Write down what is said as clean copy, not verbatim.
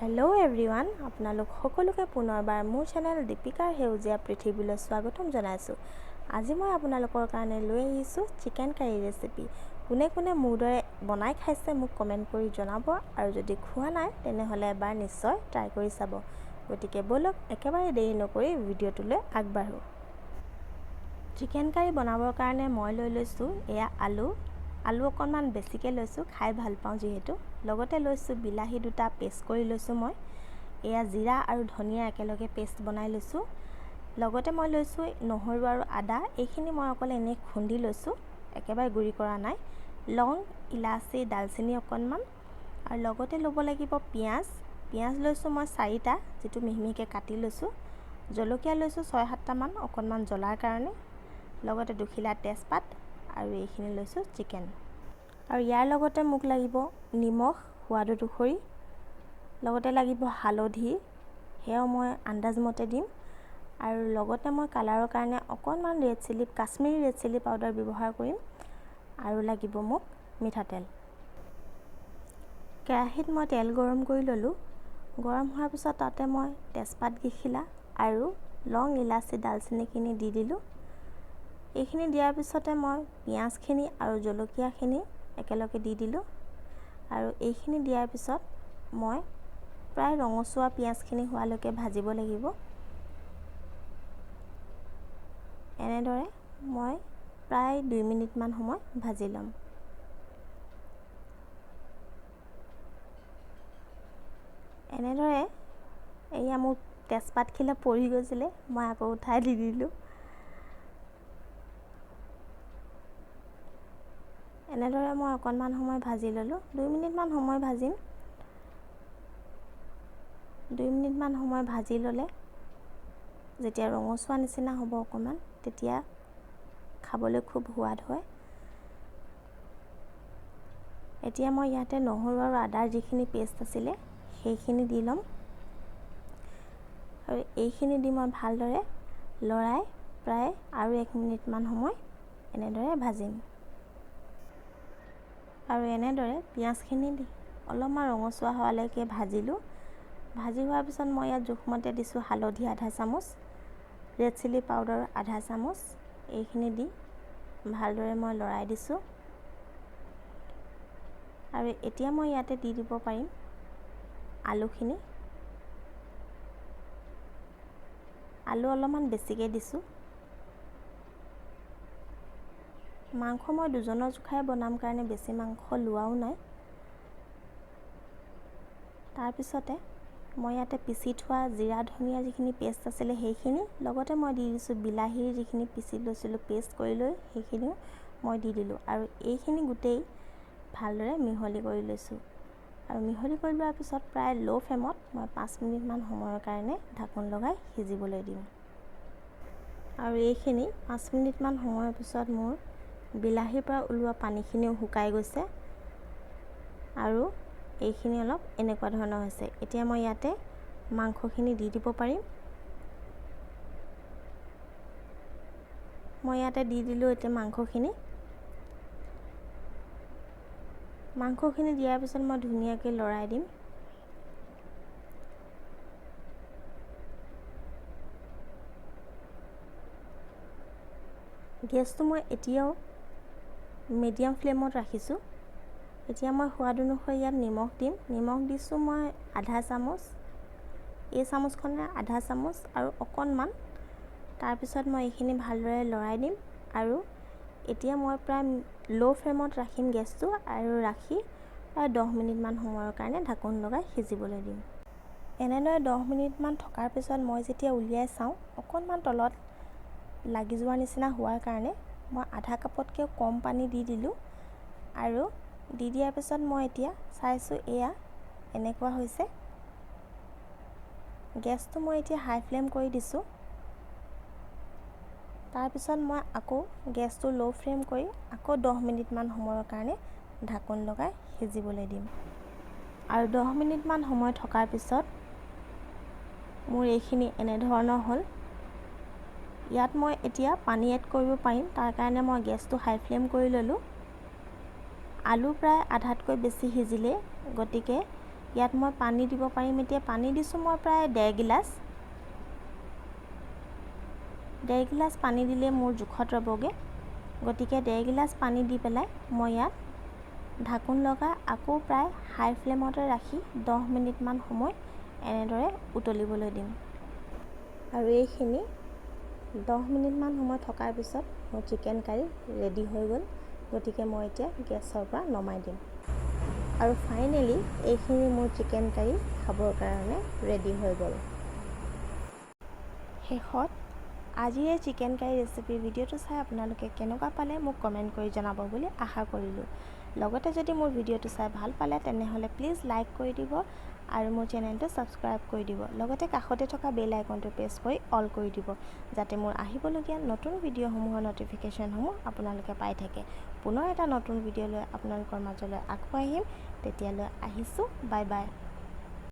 Hello' everyone, আপোনালোক সকলোকে পুনৰবাৰ মোৰ চেনেল দীপিকাৰ সেউজীয়া পৃথিৱীলৈ স্বাগতম জনাইছোঁ। আজি মই আপোনালোকৰ কাৰণে লৈ আহিছোঁ চিকেন কাৰী ৰেচিপি। কোনে কোনে মোৰ দৰে বনাই খাইছে মোক কমেণ্ট কৰি জনাব, আৰু যদি খোৱা নাই তেনেহ'লে এবাৰ নিশ্চয় ট্ৰাই কৰি চাব। গতিকে ব'লক একেবাৰে দেৰি নকৰি ভিডিঅ'টোলৈ আগবাঢ়োঁ। চিকেন কাৰী বনাবৰ কাৰণে মই লৈ লৈছোঁ এয়া আলু অকণমান বেছিকৈ লৈছোঁ, খাই ভাল পাওঁ যিহেতু। লগতে লৈছোঁ বিলাহী দুটা পেষ্ট কৰি লৈছোঁ মই। এয়া জিৰা আৰু ধনিয়া একেলগে পেষ্ট বনাই লৈছোঁ। লগতে মই লৈছোঁ নহৰু আৰু আদা, এইখিনি মই অকল এনেই খুন্দি লৈছোঁ, একেবাৰে গুড়ি কৰা নাই। লং, ইলাচি, ডালচেনি অকণমান, আৰু লগতে ল'ব লাগিব পিঁয়াজ লৈছোঁ মই 4টা, যিটো মিহি মিহিকৈ কাটি লৈছোঁ। জলকীয়া লৈছোঁ 6-7টামান, অকণমান জ্বলাৰ কাৰণে। লগতে দুখিলা তেজপাত, আৰু এইখিনি লৈছোঁ চিকেন। আৰু ইয়াৰ লগতে মোক লাগিব নিমখ সোৱাদ অনুসৰি, লগতে লাগিব হালধি, সেয়াও মই আন্দাজমতে দিম। আৰু লগতে মই কালাৰৰ কাৰণে অকণমান কাশ্মীৰী ৰেড চিলি পাউডাৰ ব্যৱহাৰ কৰিম। আৰু লাগিব মোক মিঠাতেল। কেৰাহীত মই তেল গৰম কৰি ল'লোঁ। গৰম হোৱাৰ পিছত তাতে মই তেজপাত কেইখিলা আৰু লং, ইলাচি, ডালচেনিখিনি দি দিলোঁ। এইখিনি দিয়াৰ পিছতে মই পিঁয়াজখিনি আৰু জলকীয়াখিনি একেলগে দি দিলোঁ। আৰু এইখিনি দিয়াৰ পিছত মই প্ৰায় ৰঙচুৱা পিঁয়াজখিনি হোৱালৈকে ভাজিব লাগিব। এনেদৰে মই প্ৰায় 2 মিনিটমান সময় ভাজি ল'ম। এনেদৰে এয়া মোৰ তেজপাতখিলা পৰি গৈছিলে, মই আকৌ উঠাই দি দিলোঁ। এনেদৰে মই অকণমান সময় ভাজি ল'লোঁ, 2 মিনিটমান সময় ভাজিম। 2 মিনিটমান সময় ভাজি ল'লে যেতিয়া ৰঙচুৱা নিচিনা হ'ব অকণমান, তেতিয়া খাবলৈ খুব সোৱাদ হয়। এতিয়া মই ইয়াতে নহৰু আৰু আদাৰ যিখিনি পেষ্ট আছিলে সেইখিনি দি ল'ম। আৰু এইখিনি দি মই ভালদৰে লৰাই প্ৰায় আৰু 1 মিনিটমান সময় এনেদৰে ভাজিম। আৰু এনেদৰে পিঁয়াজখিনি দি অলপমান ৰঙচুৱা হোৱালৈকে ভাজিলোঁ। ভাজি হোৱাৰ পিছত মই ইয়াত জোখমতে দিছোঁ হালধি আধা চামুচ, ৰেড চিলি পাউডাৰ আধা চামুচ, এইখিনি দি ভালদৰে মই লৰাই দিছোঁ। আৰু এতিয়া মই ইয়াতে দি দিব পাৰিম আলুখিনি। আলু অলপমান বেছিকৈ দিছোঁ। মাংস মই দুজনৰ জোখাৰে বনাম কাৰণে বেছি মাংস লোৱাও নাই। তাৰপিছতে মই ইয়াতে পিচি থোৱা জিৰা ধনিয়া যিখিনি পেষ্ট আছিলে সেইখিনি, লগতে মই দি দিছোঁ বিলাহীৰ যিখিনি পিচি লৈছিলোঁ পেষ্ট কৰি লৈ, সেইখিনিও মই দি দিলোঁ। আৰু এইখিনি গোটেই ভালদৰে মিহলি কৰি লৈছোঁ। আৰু মিহলি কৰি লোৱাৰ পিছত প্ৰায় ল' ফ্লেমত মই 5 মিনিটমান সময়ৰ কাৰণে ঢাকোন লগাই সিজিবলৈ দিম। আৰু এইখিনি 5 মিনিটমান সময়ৰ পিছত মোৰ বিলাহীৰ পৰা ওলোৱা পানীখিনিও শুকাই গৈছে, আৰু এইখিনি অলপ এনেকুৱা ধৰণৰ হৈছে। এতিয়া মই ইয়াতে মাংসখিনি দি দিব পাৰিম। মই ইয়াতে দি দিলোঁ এতিয়া মাংসখিনি দিয়াৰ পিছত মই ধুনীয়াকৈ লৰাই দিম। গেছটো মই এতিয়াও মিডিয়াম ফ্লেমত ৰাখিছোঁ। এতিয়া মই সোৱাদ অনুসৰি ইয়াত নিমখ দিম। নিমখ দিছোঁ মই আধা চামুচ, এই চামুচখনে আধা চামুচ আৰু অকণমান। তাৰপিছত মই এইখিনি ভালদৰে লৰাই দিম। আৰু এতিয়া মই প্ৰায় ল' ফ্লেমত ৰাখিম গেছটো, আৰু ৰাখি প্ৰায় 10 মিনিটমান সময়ৰ কাৰণে ঢাকোন লগাই সিজিবলৈ দিম। এনেদৰে 10 মিনিটমান থকাৰ পিছত মই যেতিয়া উলিয়াই চাওঁ, অকণমান তলত লাগি যোৱাৰ নিচিনা হোৱাৰ কাৰণে মই আধা কাপতকৈও কম পানী দি দিলোঁ। আৰু দি দিয়াৰ পিছত মই এতিয়া চাইছোঁ এয়া এনেকুৱা হৈছে। গেছটো মই এতিয়া হাই ফ্লেম কৰি দিছোঁ। তাৰপিছত মই আকৌ গেছটো ল' ফ্লেম কৰি আকৌ 10 মিনিটমান সময়ৰ কাৰণে ঢাকোন লগাই সিজিবলৈ দিম। আৰু 10 মিনিটমান সময় থকাৰ পিছত মোৰ এইখিনি এনেধৰণৰ হ'ল। ইয়াত মই এতিয়া পানী এড কৰিব পাৰিম, তাৰ কাৰণে মই গেছটো হাই ফ্লেম কৰি ল'লোঁ। আলু প্ৰায় আধাতকৈ বেছি সিজিলে, গতিকে ইয়াত মই পানী দিব পাৰিম। এতিয়া পানী দিছোঁ মই প্ৰায় 1.5 গিলাচ। 1.5 গিলাচ পানী দিলে মোৰ জোখত ৰ'বগৈ। গতিকে 1.5 গিলাচ পানী দি পেলাই মই ইয়াত ঢাকোন লগাই আকৌ প্ৰায় হাই ফ্লেমতে ৰাখি 10 মিনিটমান সময় এনেদৰে উতলিবলৈ দিম। আৰু এইখিনি 10 মিনিটমান সময় থকাৰ পিছত মোৰ চিকেন কাৰী ৰেডি হৈ গ'ল। গতিকে মই এতিয়া গেছৰ পৰা নমাই দিম। আৰু ফাইনেলি এইখিনি মোৰ চিকেন কাৰী খাবৰ কাৰণে ৰেডি হৈ গ'ল। শেষত আজিৰ এই চিকেন কাৰী ৰেচিপিৰ ভিডিঅ'টো চাই আপোনালোকে কেনেকুৱা পালে মোক কমেণ্ট কৰি জনাব বুলি আশা কৰিলোঁ। লগতে যদি মোৰ ভিডিঅ'টো চাই ভাল পালে তেনেহ'লে প্লিজ লাইক কৰি দিব আৰু মোৰ চেনেলটো ছাবস্ক্ৰাইব কৰি দিব। লগতে কাষতে থকা বেল আইকনটো প্ৰেছ কৰি অল কৰি দিব, যাতে মোৰ আহিবলগীয়া নতুন ভিডিঅ'সমূহৰ ন'টিফিকেশ্যনসমূহ আপোনালোকে পাই থাকে। পুনৰ এটা নতুন ভিডিঅ' লৈ আপোনালোকৰ মাজলৈ আকৌ আহিম। তেতিয়ালৈ আহিছোঁ, বাই বাই।